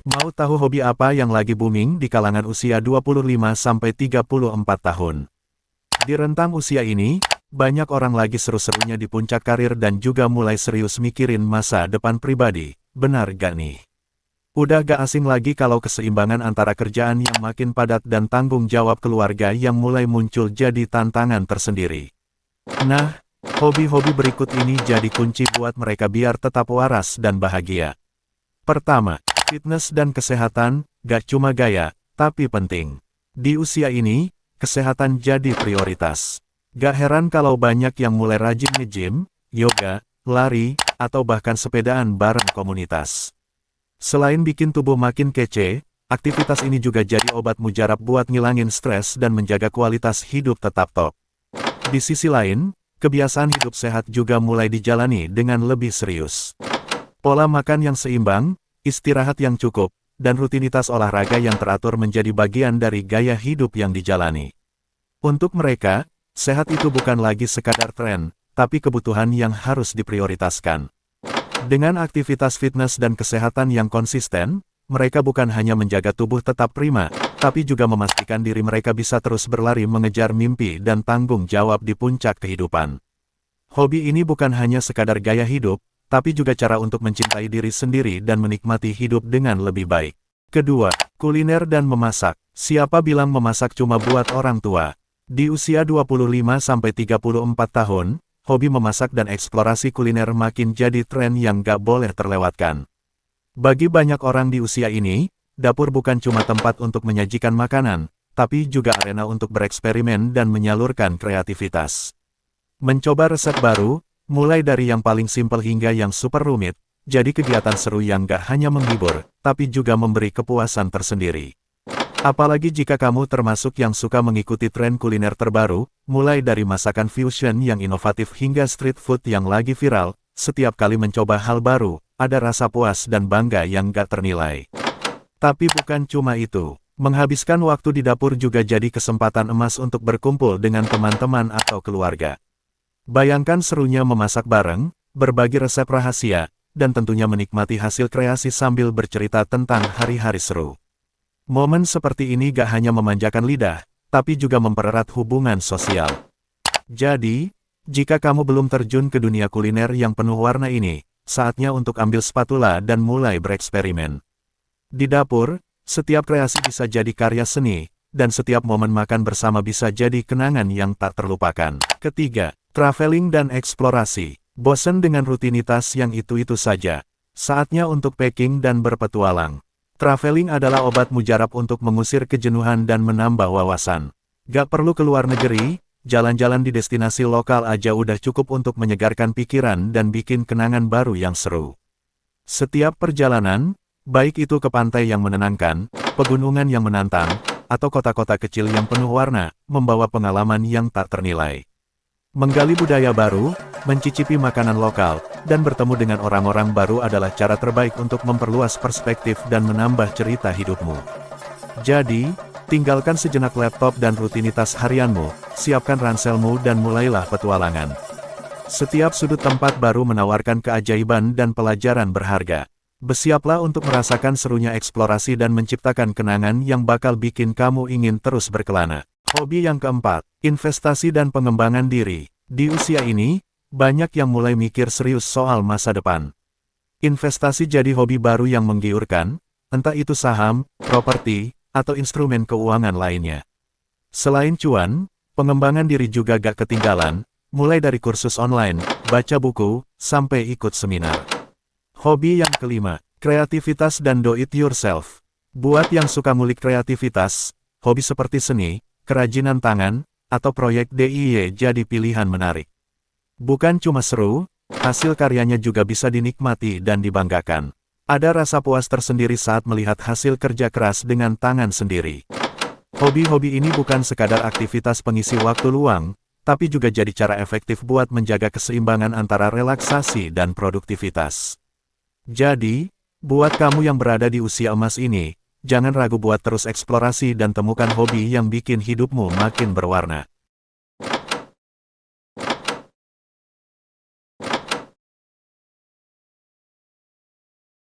Mau tahu hobi apa yang lagi booming di kalangan usia 25-34 tahun? Di rentang usia ini, banyak orang lagi seru-serunya di puncak karir dan juga mulai serius mikirin masa depan pribadi. Benar gak nih? Udah gak asing lagi kalau keseimbangan antara kerjaan yang makin padat dan tanggung jawab keluarga yang mulai muncul jadi tantangan tersendiri. Nah, hobi-hobi berikut ini jadi kunci buat mereka biar tetap waras dan bahagia. Pertama, fitness dan kesehatan, gak cuma gaya, tapi penting. Di usia ini, kesehatan jadi prioritas. Gak heran kalau banyak yang mulai rajin nge-gym, yoga, lari, atau bahkan sepedaan bareng komunitas. Selain bikin tubuh makin kece, aktivitas ini juga jadi obat mujarab buat ngilangin stres dan menjaga kualitas hidup tetap top. Di sisi lain, kebiasaan hidup sehat juga mulai dijalani dengan lebih serius. Pola makan yang seimbang, istirahat yang cukup, dan rutinitas olahraga yang teratur menjadi bagian dari gaya hidup yang dijalani. Untuk mereka, sehat itu bukan lagi sekadar tren, tapi kebutuhan yang harus diprioritaskan. Dengan aktivitas fitness dan kesehatan yang konsisten, mereka bukan hanya menjaga tubuh tetap prima, tapi juga memastikan diri mereka bisa terus berlari mengejar mimpi dan tanggung jawab di puncak kehidupan. Hobi ini bukan hanya sekadar gaya hidup, tapi juga cara untuk mencintai diri sendiri dan menikmati hidup dengan lebih baik. Kedua, kuliner dan memasak. Siapa bilang memasak cuma buat orang tua? Di usia 25-34 tahun, hobi memasak dan eksplorasi kuliner makin jadi tren yang gak boleh terlewatkan. Bagi banyak orang di usia ini, dapur bukan cuma tempat untuk menyajikan makanan, tapi juga arena untuk bereksperimen dan menyalurkan kreativitas. Mencoba resep baru, mulai dari yang paling simpel hingga yang super rumit, jadi kegiatan seru yang gak hanya menghibur, tapi juga memberi kepuasan tersendiri. Apalagi jika kamu termasuk yang suka mengikuti tren kuliner terbaru, mulai dari masakan fusion yang inovatif hingga street food yang lagi viral, setiap kali mencoba hal baru, ada rasa puas dan bangga yang gak ternilai. Tapi bukan cuma itu, menghabiskan waktu di dapur juga jadi kesempatan emas untuk berkumpul dengan teman-teman atau keluarga. Bayangkan serunya memasak bareng, berbagi resep rahasia, dan tentunya menikmati hasil kreasi sambil bercerita tentang hari-hari seru. Momen seperti ini gak hanya memanjakan lidah, tapi juga mempererat hubungan sosial. Jadi, jika kamu belum terjun ke dunia kuliner yang penuh warna ini, saatnya untuk ambil spatula dan mulai bereksperimen. Di dapur, setiap kreasi bisa jadi karya seni, dan setiap momen makan bersama bisa jadi kenangan yang tak terlupakan. Ketiga, traveling dan eksplorasi. Bosan dengan rutinitas yang itu-itu saja. Saatnya untuk packing dan berpetualang. Traveling adalah obat mujarab untuk mengusir kejenuhan dan menambah wawasan. Gak perlu keluar negeri, jalan-jalan di destinasi lokal aja udah cukup untuk menyegarkan pikiran dan bikin kenangan baru yang seru. Setiap perjalanan, baik itu ke pantai yang menenangkan, pegunungan yang menantang, atau kota-kota kecil yang penuh warna, membawa pengalaman yang tak ternilai. Menggali budaya baru, mencicipi makanan lokal, dan bertemu dengan orang-orang baru adalah cara terbaik untuk memperluas perspektif dan menambah cerita hidupmu. Jadi, tinggalkan sejenak laptop dan rutinitas harianmu, siapkan ranselmu dan mulailah petualangan. Setiap sudut tempat baru menawarkan keajaiban dan pelajaran berharga. Bersiaplah untuk merasakan serunya eksplorasi dan menciptakan kenangan yang bakal bikin kamu ingin terus berkelana. Hobi yang keempat, investasi dan pengembangan diri. Di usia ini, banyak yang mulai mikir serius soal masa depan. Investasi jadi hobi baru yang menggiurkan, entah itu saham, properti, atau instrumen keuangan lainnya. Selain cuan, pengembangan diri juga gak ketinggalan, mulai dari kursus online, baca buku, sampai ikut seminar. Hobi yang kelima, kreativitas dan do it yourself. Buat yang suka ngulik kreativitas, hobi seperti seni, kerajinan tangan, atau proyek DIY jadi pilihan menarik. Bukan cuma seru, hasil karyanya juga bisa dinikmati dan dibanggakan. Ada rasa puas tersendiri saat melihat hasil kerja keras dengan tangan sendiri. Hobi-hobi ini bukan sekadar aktivitas pengisi waktu luang, tapi juga jadi cara efektif buat menjaga keseimbangan antara relaksasi dan produktivitas. Jadi, buat kamu yang berada di usia emas ini, jangan ragu buat terus eksplorasi dan temukan hobi yang bikin hidupmu makin berwarna.